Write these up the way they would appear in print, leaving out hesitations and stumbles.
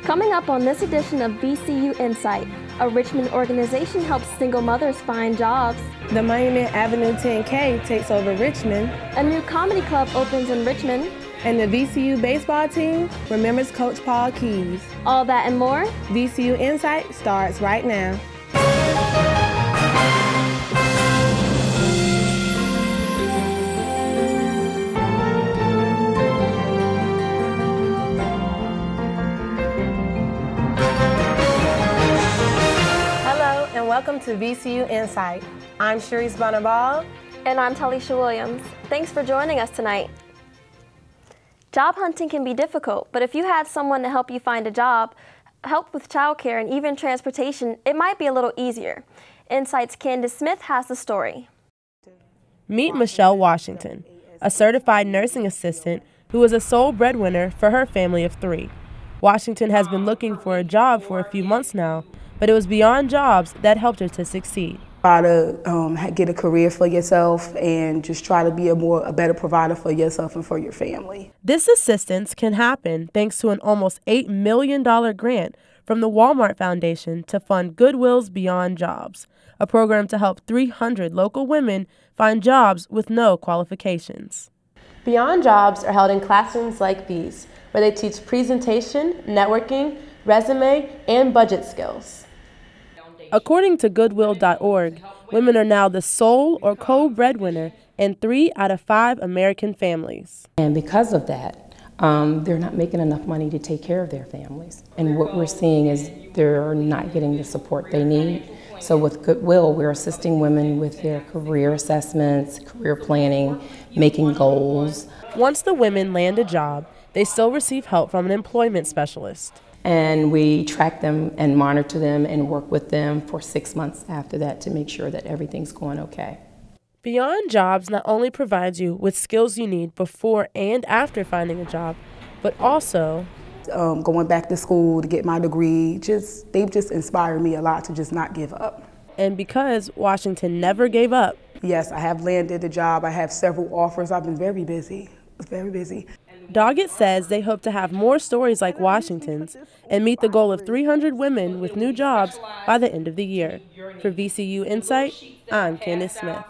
Coming up on this edition of VCU InSight, a Richmond organization helps single mothers find jobs. The Monument Avenue 10K takes over Richmond. A new comedy club opens in Richmond. And the VCU baseball team remembers Coach Paul Keys. All that and more. VCU InSight starts right now. Welcome to VCU InSight. I'm Sharice Bonnerball. And I'm Talisha Williams. Thanks for joining us tonight. Job hunting can be difficult, but if you had someone to help you find a job, help with childcare, and even transportation, it might be a little easier. InSight's Candace Smith has the story. Meet Michelle Washington, a certified nursing assistant who is a sole breadwinner for her family of 3. Washington has been looking for a job for a few months now, but it was Beyond Jobs that helped her to succeed. Try to get a career for yourself and just try to be a better provider for yourself and for your family. This assistance can happen thanks to an almost $8 million grant from the Walmart Foundation to fund Goodwill's Beyond Jobs, a program to help 300 local women find jobs with no qualifications. Beyond Jobs are held in classrooms like these, where they teach presentation, networking, resume, and budget skills. According to Goodwill.org, women are now the sole or co-breadwinner in 3 out of 5 American families. And because of that, they're not making enough money to take care of their families. And what we're seeing is they're not getting the support they need. So with Goodwill, we're assisting women with their career assessments, career planning, making goals. Once the women land a job, they still receive help from an employment specialist. And we track them and monitor them and work with them for 6 months after that to make sure that everything's going okay. Beyond Jobs not only provides you with skills you need before and after finding a job, but also going back to school to get my degree. They've just inspired me a lot to just not give up. And because Washington never gave up. Yes, I have landed a job. I have several offers. I've been very busy. Very busy. Doggett says they hope to have more stories like Washington's and meet the goal of 300 women with new jobs by the end of the year. For VCU InSight, I'm Candace Smith.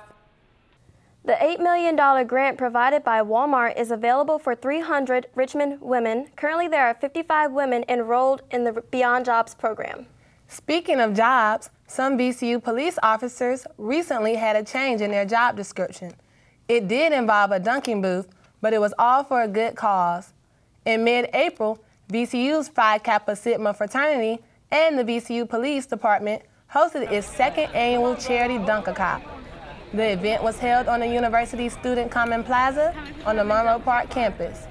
The $8 million grant provided by Walmart is available for 300 Richmond women. Currently, there are 55 women enrolled in the Beyond Jobs program. Speaking of jobs, some VCU police officers recently had a change in their job description. It did involve a dunking booth, but it was all for a good cause. In mid-April, VCU's Phi Kappa Sigma fraternity and the VCU Police Department hosted its 2nd annual charity Duncan Cops. The event was held on the university's Student Common Plaza on the Monroe Park campus.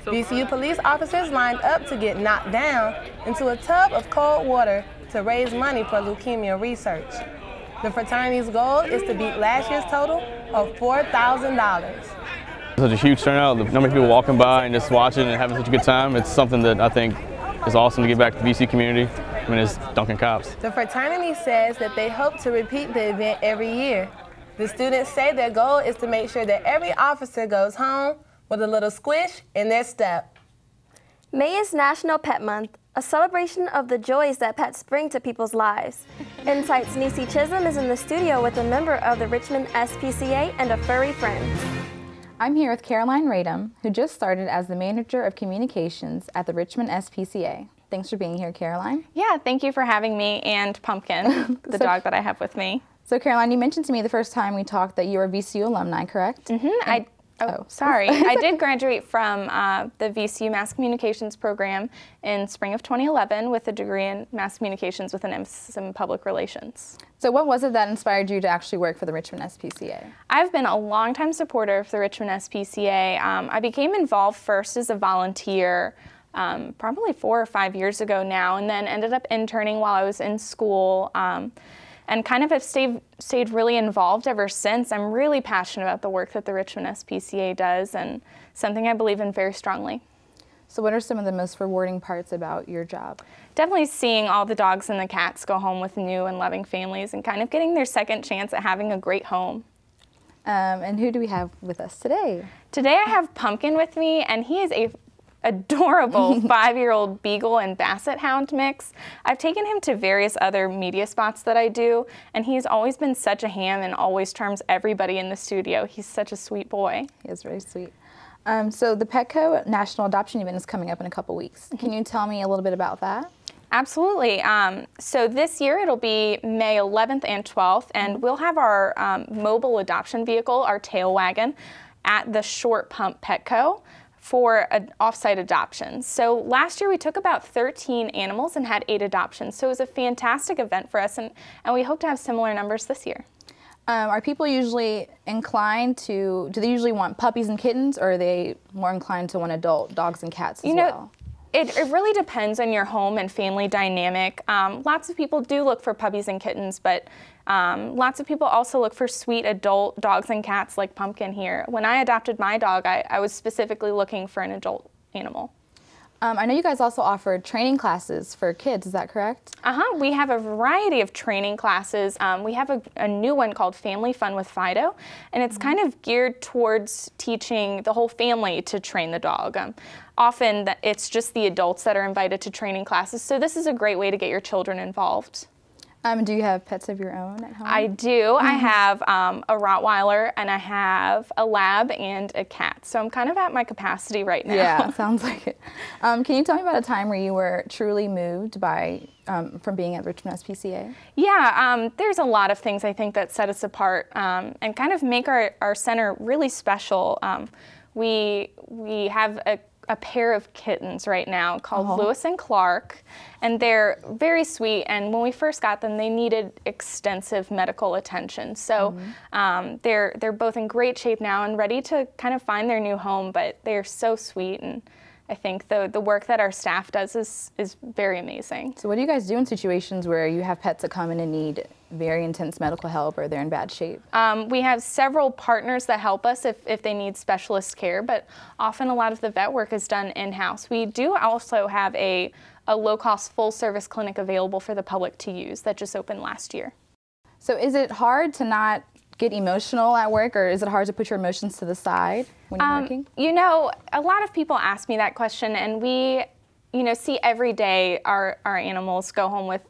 VCU police officers lined up to get knocked down into a tub of cold water to raise money for leukemia research. The fraternity's goal is to beat last year's total of $4,000. Such a huge turnout, the number of people walking by and just watching and having such a good time. It's something that I think is awesome to give back to the VC community. I mean, it's Duncan Cops. The fraternity says that they hope to repeat the event every year. The students say their goal is to make sure that every officer goes home with a little squish in their step. May is National Pet Month, a celebration of the joys that pets bring to people's lives. InSight's Niecy Chisholm is in the studio with a member of the Richmond SPCA and a furry friend. I'm here with Caroline Radum, who just started as the Manager of Communications at the Richmond SPCA. Thanks for being here, Caroline. Yeah, thank you for having me, and Pumpkin, the dog that I have with me. So Caroline, you mentioned to me the first time we talked that you were a VCU alumni, correct? Mm-hmm. Sorry. I did graduate from the VCU Mass Communications program in spring of 2011 with a degree in Mass Communications with an emphasis in Public Relations. So what was it that inspired you to actually work for the Richmond SPCA? I've been a longtime supporter of the Richmond SPCA. I became involved first as a volunteer probably 4 or 5 years ago now, and then ended up interning while I was in school. And kind of have stayed really involved ever since. I'm really passionate about the work that the Richmond SPCA does, and something I believe in very strongly. So what are some of the most rewarding parts about your job? Definitely seeing all the dogs and the cats go home with new and loving families and kind of getting their second chance at having a great home. And who do we have with us today? Today I have Pumpkin with me, and he is a adorable 5-year-old Beagle and Basset Hound mix. I've taken him to various other media spots that I do, and he's always been such a ham and always charms everybody in the studio. He's such a sweet boy. He is very sweet. So the Petco National Adoption Event is coming up in a couple weeks. Can you tell me a little bit about that? Absolutely. So this year it'll be May 11th and 12th, and we'll have our mobile adoption vehicle, our tail wagon, at the Short Pump Petco for off-site adoptions. So last year we took about 13 animals and had 8 adoptions. So it was a fantastic event for us, and we hope to have similar numbers this year. Are people usually inclined to, do they usually want puppies and kittens, or are they more inclined to want adult dogs and cats as well? It really depends on your home and family dynamic. Lots of people do look for puppies and kittens, but lots of people also look for sweet adult dogs and cats like Pumpkin here. When I adopted my dog, I was specifically looking for an adult animal. I know you guys also offer training classes for kids, is that correct? We have a variety of training classes. We have a new one called Family Fun with Fido, and it's kind of geared towards teaching the whole family to train the dog. Often it's just the adults that are invited to training classes, so this is a great way to get your children involved. Do you have pets of your own at home? I do. I have a Rottweiler, and I have a Lab and a cat. So I'm kind of at my capacity right now. Yeah, sounds like it. Can you tell me about a time where you were truly moved by from being at Richmond SPCA? Yeah, there's a lot of things I think that set us apart and kind of make our center really special. We have a pair of kittens right now called Lewis and Clark, and they're very sweet, and when we first got them they needed extensive medical attention. So they're both in great shape now and ready to kind of find their new home, but they're so sweet, and I think the work that our staff does is very amazing. So what do you guys do in situations where you have pets that come in and need very intense medical help or they're in bad shape? We have several partners that help us if they need specialist care, but often a lot of the vet work is done in-house. We do also have a low-cost full-service clinic available for the public to use that just opened last year. So is it hard to not get emotional at work, or is it hard to put your emotions to the side when you're working? You know, a lot of people ask me that question, and we, see every day our animals go home with,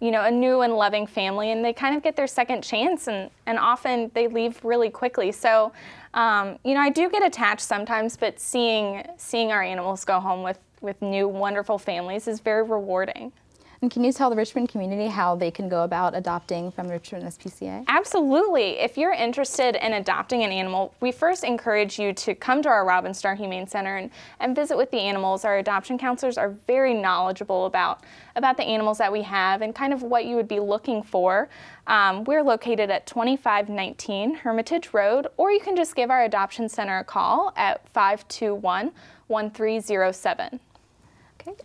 a new and loving family, and they kind of get their second chance, and often they leave really quickly. So, I do get attached sometimes, but seeing our animals go home with new wonderful families is very rewarding. And can you tell the Richmond community how they can go about adopting from the Richmond SPCA? Absolutely. If you're interested in adopting an animal, we first encourage you to come to our Robin Starr Humane Center and visit with the animals. Our adoption counselors are very knowledgeable about the animals that we have and kind of what you would be looking for. We're located at 2519 Hermitage Road, or you can just give our adoption center a call at 521-1307.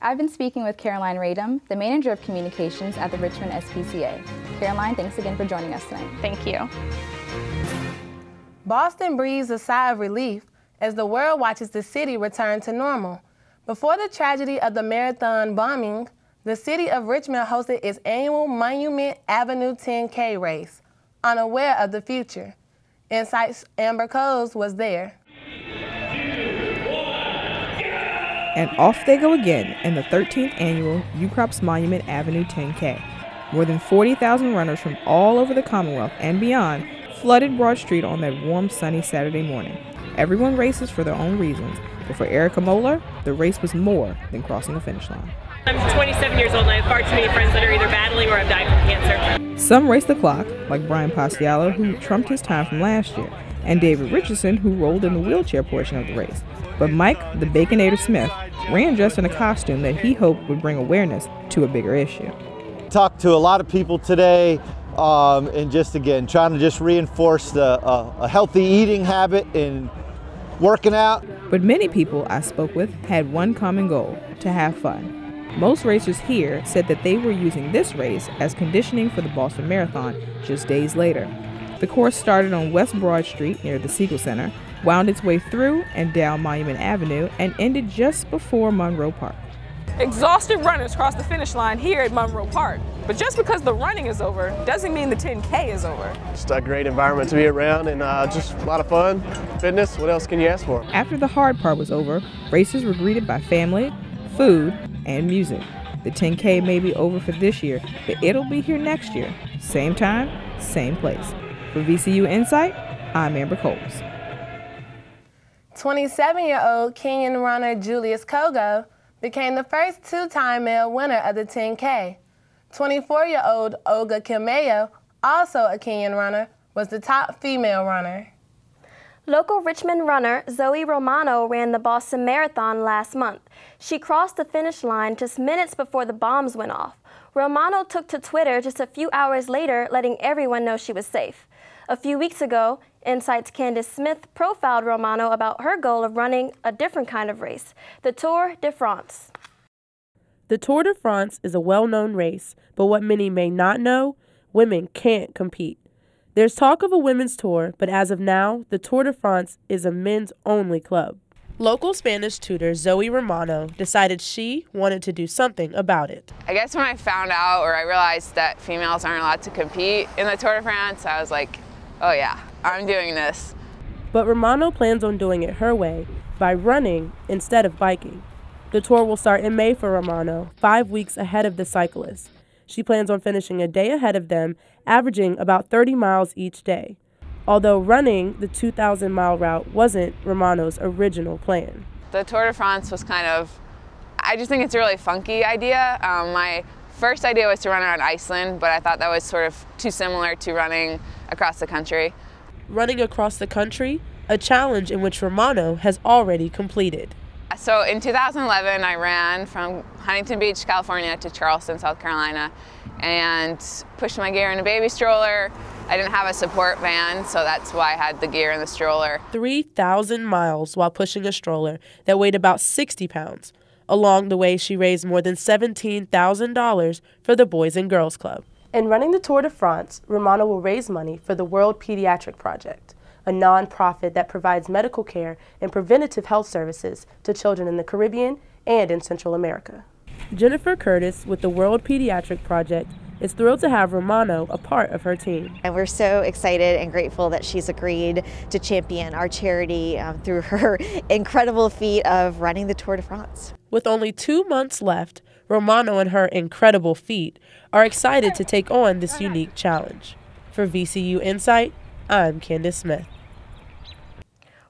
I've been speaking with Caroline Radom, the Manager of Communications at the Richmond SPCA. Caroline, thanks again for joining us tonight. Thank you. Boston breathes a sigh of relief as the world watches the city return to normal. Before the tragedy of the Marathon bombing, the city of Richmond hosted its annual Monument Avenue 10K race, unaware of the future. InSight's Amber Coles was there. And off they go again in the 13th annual UCROPS Monument Avenue 10K. More than 40,000 runners from all over the Commonwealth and beyond flooded Broad Street on that warm, sunny Saturday morning. Everyone races for their own reasons, but for Erica Moeller, the race was more than crossing a finish line. I'm 27 years old and I have far too many friends that are either battling or have died from cancer. Some race the clock, like Brian Pastiallo, who trumped his time from last year, and David Richardson, who rolled in the wheelchair portion of the race. But Mike, the Baconator Smith, ran dressed in a costume that he hoped would bring awareness to a bigger issue. Talked to a lot of people today, and just again trying to just reinforce a healthy eating habit and working out. But many people I spoke with had one common goal: to have fun. Most racers here said that they were using this race as conditioning for the Boston Marathon just days later. The course started on West Broad Street near the Siegel Center, wound its way through and down Monument Avenue, and ended just before Monroe Park. Exhausted runners cross the finish line here at Monroe Park. But just because the running is over doesn't mean the 10K is over. Just a great environment to be around and just a lot of fun, fitness. What else can you ask for? After the hard part was over, racers were greeted by family, food, and music. The 10K may be over for this year, but it'll be here next year. Same time, same place. For VCU InSight, I'm Amber Coles. 27-year-old Kenyan runner Julius Kogo became the first two-time male winner of the 10K. 24-year-old Olga Kimeyo, also a Kenyan runner, was the top female runner. Local Richmond runner Zoe Romano ran the Boston Marathon last month. She crossed the finish line just minutes before the bombs went off. Romano took to Twitter just a few hours later, letting everyone know she was safe. A few weeks ago, InSight's Candace Smith profiled Romano about her goal of running a different kind of race, the Tour de France. The Tour de France is a well-known race, but what many may not know, women can't compete. There's talk of a women's tour, but as of now, the Tour de France is a men's-only club. Local Spanish tutor Zoe Romano decided she wanted to do something about it. I guess when I found out or I realized that females aren't allowed to compete in the Tour de France, I was like, oh yeah, I'm doing this. But Romano plans on doing it her way, by running instead of biking. The tour will start in May for Romano, 5 weeks ahead of the cyclists. She plans on finishing a day ahead of them, averaging about 30 miles each day. Although running the 2,000-mile route wasn't Romano's original plan. The Tour de France was kind of, I just think it's a really funky idea. My first idea was to run around Iceland, but I thought that was sort of too similar to running across the country. Running across the country, a challenge in which Romano has already completed. So in 2011, I ran from Huntington Beach, California to Charleston, South Carolina, and pushed my gear in a baby stroller. I didn't have a support van, so that's why I had the gear in the stroller. 3,000 miles while pushing a stroller that weighed about 60 pounds. Along the way, she raised more than $17,000 for the Boys and Girls Club. In running the Tour de France, Romano will raise money for the World Pediatric Project, a nonprofit that provides medical care and preventative health services to children in the Caribbean and in Central America. Jennifer Curtis with the World Pediatric Project is thrilled to have Romano a part of her team. And we're so excited and grateful that she's agreed to champion our charity through her incredible feat of running the Tour de France. With only 2 months left, Romano and her incredible feat are excited to take on this unique challenge. For VCU InSight, I'm Candace Smith.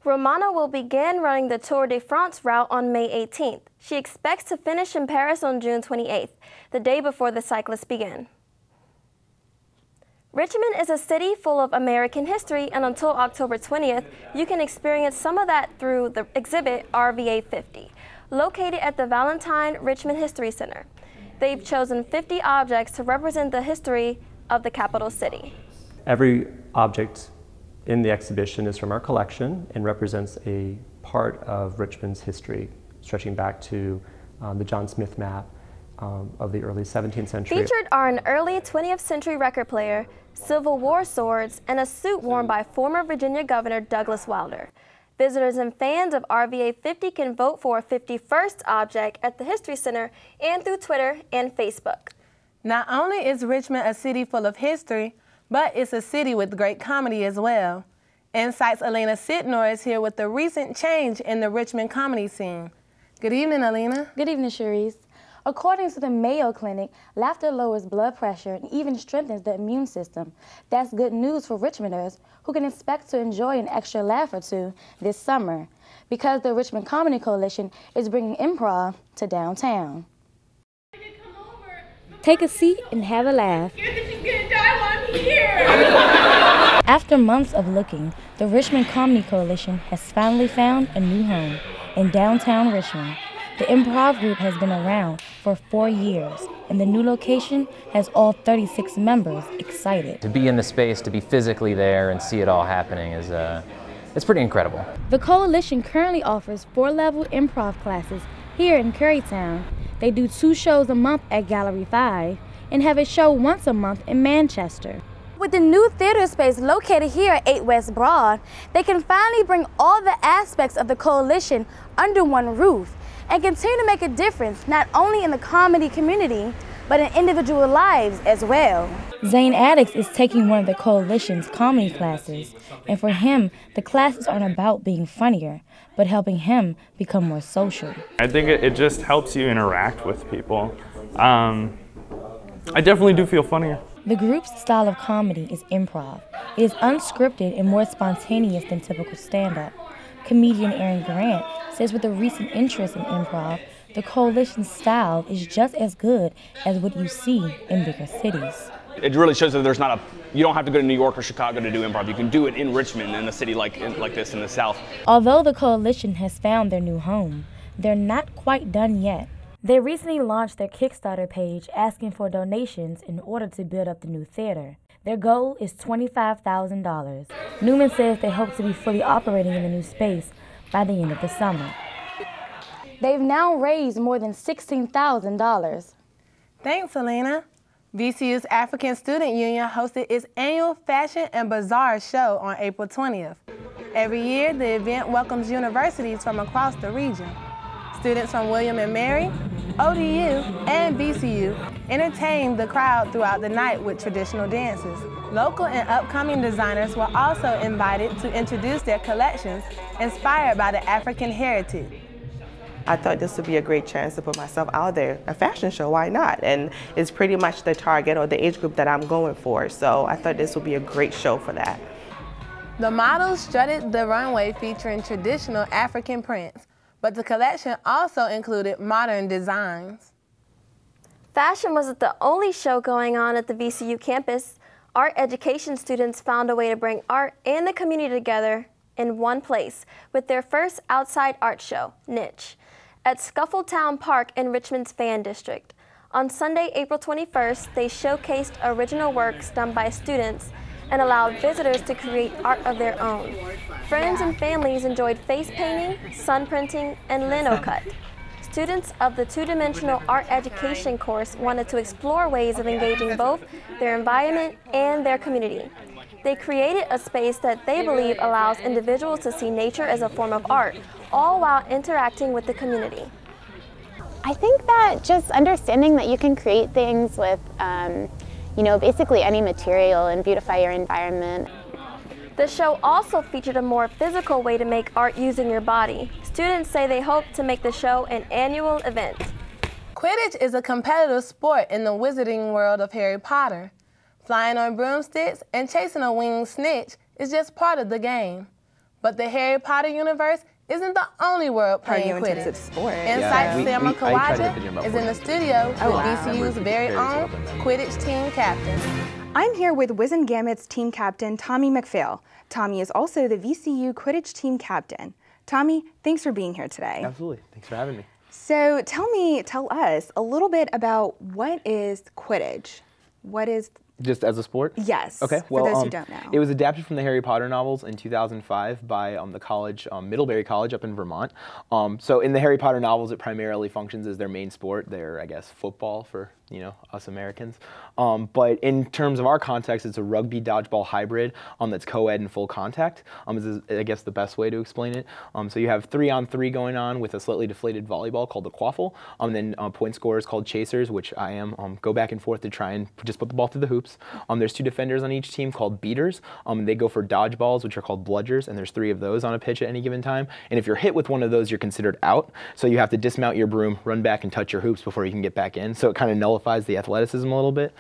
Romano will begin running the Tour de France route on May 18th. She expects to finish in Paris on June 28th, the day before the cyclists begin. Richmond is a city full of American history, and until October 20th, you can experience some of that through the exhibit RVA 50, located at the Valentine Richmond History Center. They've chosen 50 objects to represent the history of the capital city. Every object in the exhibition is from our collection and represents a part of Richmond's history, stretching back to the John Smith map of the early 17th century. Featured are an early 20th century record player, Civil War swords, and a suit worn by former Virginia Governor Douglas Wilder. Visitors and fans of RVA 50 can vote for a 51st object at the History Center and through Twitter and Facebook. Not only is Richmond a city full of history, but it's a city with great comedy as well. InSight's Alina Sitnor is here with the recent change in the Richmond comedy scene. Good evening, Alina. Good evening, Cherise. According to the Mayo Clinic, laughter lowers blood pressure and even strengthens the immune system. That's good news for Richmonders who can expect to enjoy an extra laugh or two this summer, because the Richmond Comedy Coalition is bringing improv to downtown. Take a seat and have a laugh. After months of looking, the Richmond Comedy Coalition has finally found a new home in downtown Richmond. The improv group has been around for 4 years, and the new location has all 36 members excited. To be in the space, to be physically there and see it all happening is it's pretty incredible. The coalition currently offers 4-level improv classes here in Currytown. They do 2 shows a month at Gallery 5 and have a show once a month in Manchester. With the new theater space located here at 8 West Broad, they can finally bring all the aspects of the coalition under one roof and continue to make a difference not only in the comedy community, but in individual lives as well. Zane Addix is taking one of the Coalition's comedy classes, and for him, the classes aren't about being funnier, but helping him become more social. I think it just helps you interact with people. I definitely do feel funnier. The group's style of comedy is improv. It is unscripted and more spontaneous than typical stand-up. Comedian Aaron Grant says with a recent interest in improv, the Coalition's style is just as good as what you see in bigger cities. It really shows that there's not you don't have to go to New York or Chicago to do improv. You can do it in Richmond, in a city like this in the South. Although the Coalition has found their new home, they're not quite done yet. They recently launched their Kickstarter page asking for donations in order to build up the new theater. Their goal is $25,000. Newman says they hope to be fully operating in the new space by the end of the summer. They've now raised more than $16,000. Thanks, Selena. VCU's African Student Union hosted its annual Fashion and Bazaar show on April 20th. Every year, the event welcomes universities from across the region. Students from William & Mary, ODU, and VCU entertained the crowd throughout the night with traditional dances. Local and upcoming designers were also invited to introduce their collections inspired by the African heritage. I thought this would be a great chance to put myself out there. A fashion show, why not? And it's pretty much the target or the age group that I'm going for, so I thought this would be a great show for that. The models strutted the runway featuring traditional African prints, but the collection also included modern designs. Fashion wasn't the only show going on at the VCU campus. Art education students found a way to bring art and the community together in one place with their first outside art show, Niche, at Scuffletown Park in Richmond's Fan District. On Sunday, April 21st, they showcased original works done by students and allowed visitors to create art of their own. Friends and families enjoyed face painting, sun printing, and lino cut. Students of the two-dimensional art education course wanted to explore ways of engaging both their environment and their community. They created a space that they believe allows individuals to see nature as a form of art, all while interacting with the community. I think that just understanding that you can create things with, basically any material and beautify your environment. The show also featured a more physical way to make art using your body. Students say they hope to make the show an annual event. Quidditch is a competitive sport in the wizarding world of Harry Potter. Flying on broomsticks and chasing a winged snitch is just part of the game. But the Harry Potter universe isn't the only world playing Quidditch. Sport. InSight's Selma Kawaja is in the studio with VCU's very own Quidditch team captain. I'm here with Wizengamet's team captain, Tommy McPhail. Tommy is also the VCU Quidditch team captain. Tommy, thanks for being here today. Absolutely. Thanks for having me. So tell us a little bit about what is Quidditch? What is Just as a sport? Yes. Okay. For those who don't know. It was adapted from the Harry Potter novels in 2005 by the college, Middlebury College up in Vermont. So in the Harry Potter novels, it primarily functions as their main sport. Their, I guess, football for us Americans. But in terms of our context, it's a rugby dodgeball hybrid that's co-ed and full contact. Is I guess the best way to explain it. So you have 3-on-3 going on with a slightly deflated volleyball called the quaffle. Then point scorers called chasers, which I am, go back and forth to try and just put the ball through the hoops. There's 2 defenders on each team called beaters. They go for dodgeballs, which are called bludgers, and there's 3 of those on a pitch at any given time. And if you're hit with one of those, you're considered out. So you have to dismount your broom, run back and touch your hoops before you can get back in. So it kind of nullifies the athleticism a little bit.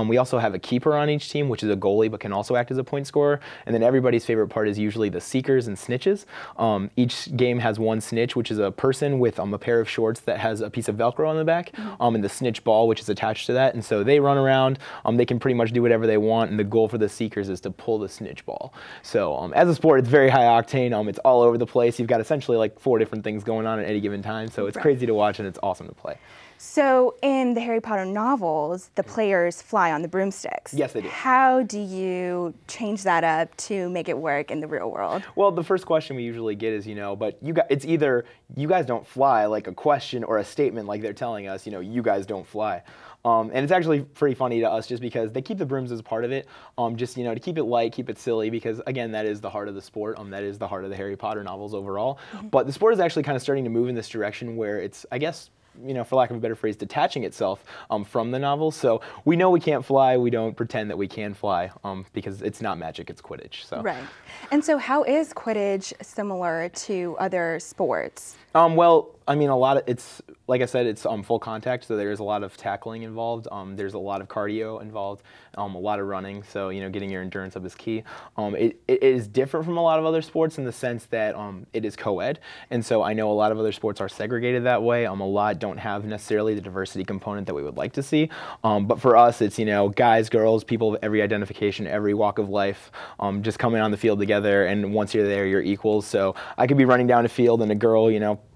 We also have a keeper on each team, which is a goalie but can also act as a point scorer. And then everybody's favorite part is usually the seekers and snitches. Each game has one snitch, which is a person with a pair of shorts that has a piece of Velcro on the back, and the snitch ball, which is attached to that. And so they run around. They can pretty much do whatever they want, and the goal for the seekers is to pull the snitch ball. So as a sport, it's very high octane. It's all over the place. You've got essentially like 4 different things going on at any given time. So it's crazy to watch, and it's awesome to play. So in the Harry Potter novels, the players fly on the broomsticks. Yes, they do. How do you change that up to make it work in the real world? Well, the first question we usually get is, but it's either you guys don't fly, like a question, or a statement like they're telling us, you guys don't fly. And it's actually pretty funny to us just because they keep the brooms as part of it, just, to keep it light, keep it silly, because, again, that is the heart of the sport. That is the heart of the Harry Potter novels overall. But the sport is actually kind of starting to move in this direction where it's, I guess, for lack of a better phrase, detaching itself from the novels. So we know we can't fly. We don't pretend that we can fly because it's not magic, it's Quidditch. So. Right. And so how is Quidditch similar to other sports? Well, a lot of it's, like I said, it's full contact, so there's a lot of tackling involved. There's a lot of cardio involved, a lot of running, so getting your endurance up is key. It is different from a lot of other sports in the sense that it is co-ed, and so I know a lot of other sports are segregated that way. A lot don't have necessarily the diversity component that we would like to see, but for us, it's guys, girls, people of every identification, every walk of life, just coming on the field together, and once you're there, you're equals. So I could be running down a field, and a girl,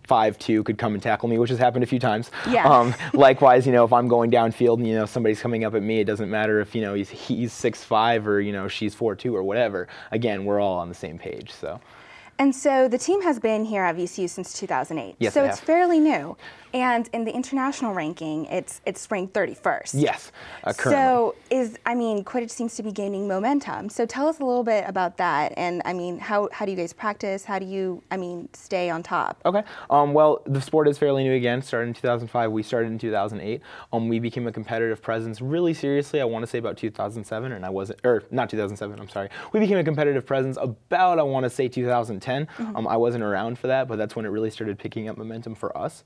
5'2" could come and tackle me, which has happened a few times. Yeah. Likewise, if I'm going downfield and somebody's coming up at me, it doesn't matter if he's 6'5" or she's 4'2" or whatever. Again, we're all on the same page. So. And so the team has been here at VCU since 2008. Yes, so it's fairly new. And in the international ranking, it's ranked 31st. Yes, currently. So Quidditch seems to be gaining momentum. So tell us a little bit about that. And how do you guys practice? How do you, stay on top? Okay. Well, the sport is fairly new again. Started in 2005. We started in 2008. We became a competitive presence really seriously, I want to say about 2007, and I wasn't, or not 2007, I'm sorry. We became a competitive presence about, I want to say 2010. I wasn't around for that, but that's when it really started picking up momentum for us.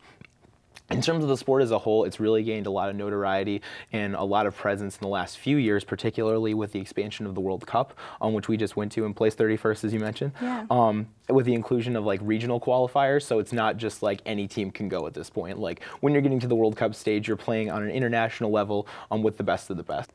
In terms of the sport as a whole, it's really gained a lot of notoriety and a lot of presence in the last few years, particularly with the expansion of the World Cup, which we just went to and placed 31st, as you mentioned. Yeah. With the inclusion of regional qualifiers, so it's not just any team can go at this point. When you're getting to the World Cup stage, you're playing on an international level with the best of the best.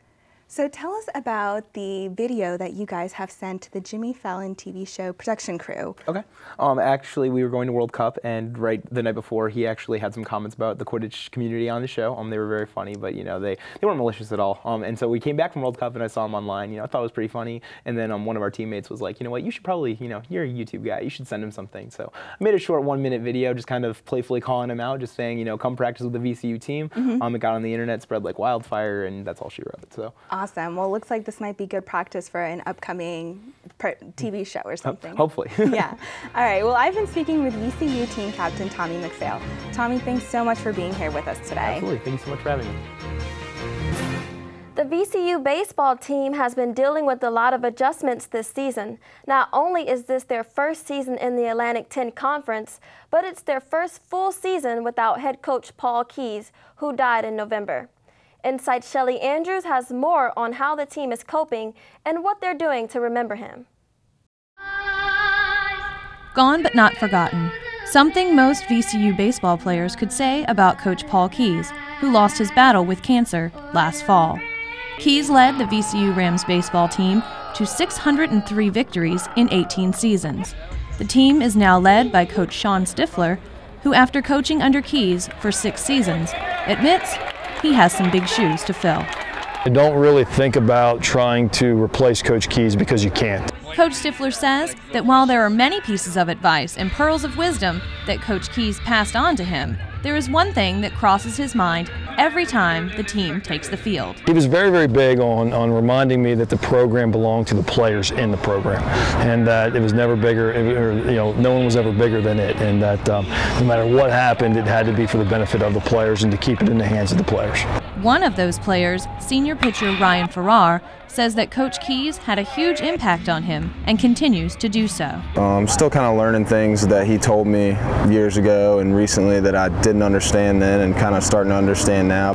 So tell us about the video that you guys have sent to the Jimmy Fallon TV show production crew. Okay. Actually, we were going to World Cup, and right the night before, he actually had some comments about the Quidditch community on the show. They were very funny, but they weren't malicious at all. And so we came back from World Cup, and I saw him online. I thought it was pretty funny. And then one of our teammates was like, what, you should probably, you're a YouTube guy, you should send him something. So I made a short 1-minute video, just kind of playfully calling him out, just saying, come practice with the VCU team. It got on the internet, spread like wildfire, and that's all she wrote. So. Awesome. Well, it looks like this might be good practice for an upcoming TV show or something. Hopefully. Yeah. All right. Well, I've been speaking with VCU team captain Tommy McPhail. Tommy, thanks so much for being here with us today. Absolutely. Thank you so much for having me. The VCU baseball team has been dealing with a lot of adjustments this season. Not only is this their first season in the Atlantic 10 Conference, but it's their first full season without head coach Paul Keyes, who died in November. InSight's Shelly Andrews has more on how the team is coping and what they're doing to remember him. Gone but not forgotten. Something most VCU baseball players could say about Coach Paul Keyes, who lost his battle with cancer last fall. Keyes led the VCU Rams baseball team to 603 victories in 18 seasons. The team is now led by Coach Sean Stifler, who after coaching under Keyes for 6 seasons, admits he has some big shoes to fill. I don't really think about trying to replace Coach Keyes because you can't. Coach Stifler says that while there are many pieces of advice and pearls of wisdom that Coach Keyes passed on to him, there is one thing that crosses his mind every time the team takes the field. He was very, very big on reminding me that the program belonged to the players in the program, and that it was never bigger, no one was ever bigger than it, and that no matter what happened, it had to be for the benefit of the players and to keep it in the hands of the players. One of those players, senior pitcher Ryan Farrar, says that Coach Keyes had a huge impact on him and continues to do so. I'm still kind of learning things that he told me years ago and recently that I didn't understand then and kind of starting to understand now.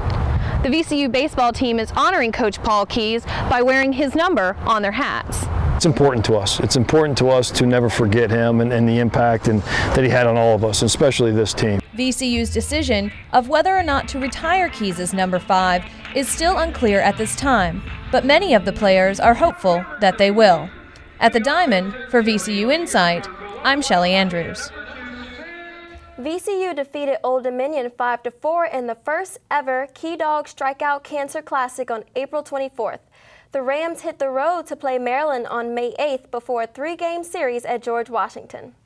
The VCU baseball team is honoring Coach Paul Keyes by wearing his number on their hats. It's important to us. It's important to us to never forget him and the impact that he had on all of us, especially this team. VCU's decision of whether or not to retire Keyes' number 5 is still unclear at this time, but many of the players are hopeful that they will. At the Diamond, for VCU InSight, I'm Shelly Andrews. VCU defeated Old Dominion 5-4 in the first ever Key Dog Strikeout Cancer Classic on April 24th. The Rams hit the road to play Maryland on May 8th before a 3-game series at George Washington.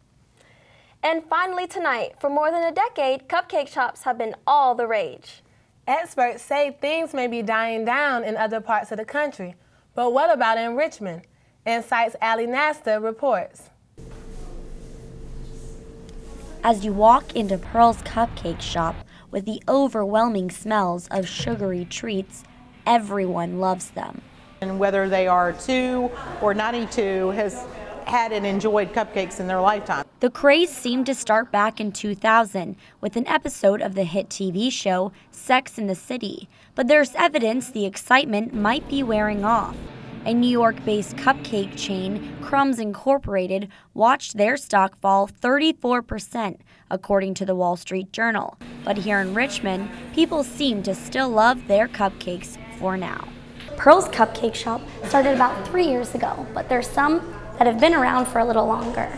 And finally tonight, for more than a decade, cupcake shops have been all the rage. Experts say things may be dying down in other parts of the country, but what about in Richmond? InSight's Ali Nasta reports. As you walk into Pearl's Cupcake Shop with the overwhelming smells of sugary treats, everyone loves them. And whether they are 2 or 92 has had and enjoyed cupcakes in their lifetime. The craze seemed to start back in 2000 with an episode of the hit TV show Sex and the City, but there's evidence the excitement might be wearing off. A New York-based cupcake chain, Crumbs Incorporated, watched their stock fall 34%, according to the Wall Street Journal. But here in Richmond, people seem to still love their cupcakes for now. Pearl's Cupcake Shop started about 3 years ago, but there's some that have been around for a little longer.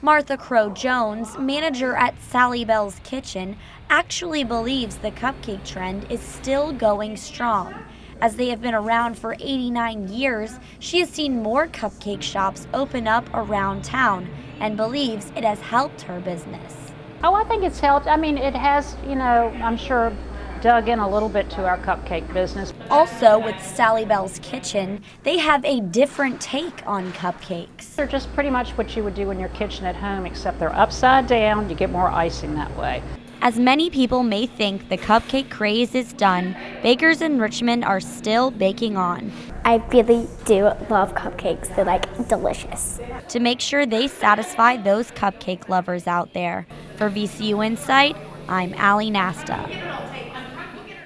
Martha Crow Jones, manager at Sally Bell's Kitchen, actually believes the cupcake trend is still going strong. As they have been around for 89 years, she has seen more cupcake shops open up around town and believes it has helped her business. Oh, I think it's helped. I mean, it has, I'm sure dug in a little bit to our cupcake business. Also, with Sally Bell's Kitchen, they have a different take on cupcakes. They're just pretty much what you would do in your kitchen at home, except they're upside down. You get more icing that way. As many people may think the cupcake craze is done, bakers in Richmond are still baking on. I really do love cupcakes. They're delicious. To make sure they satisfy those cupcake lovers out there. For VCU InSight, I'm Ali Nasta.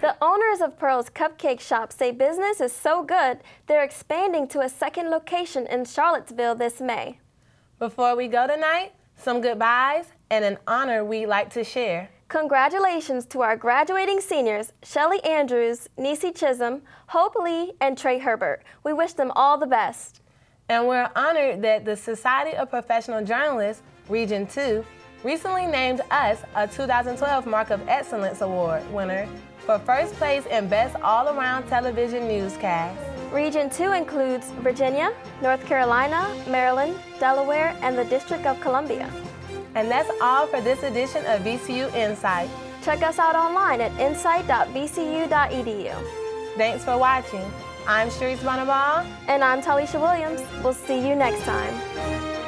The owners of Pearl's Cupcake Shop say business is so good, they're expanding to a second location in Charlottesville this May. Before we go tonight, some goodbyes and an honor we'd like to share. Congratulations to our graduating seniors, Shelly Andrews, Niecy Chisholm, Hope Lee, and Trey Herbert. We wish them all the best. And we're honored that the Society of Professional Journalists, Region 2, recently named us a 2012 Mark of Excellence Award winner for first place in Best All-Around Television Newscast. Region 2 includes Virginia, North Carolina, Maryland, Delaware, and the District of Columbia. And that's all for this edition of VCU InSight. Check us out online at insight.vcu.edu. Thanks for watching. I'm Sharice Bonabal. And I'm Talisha Williams. We'll see you next time.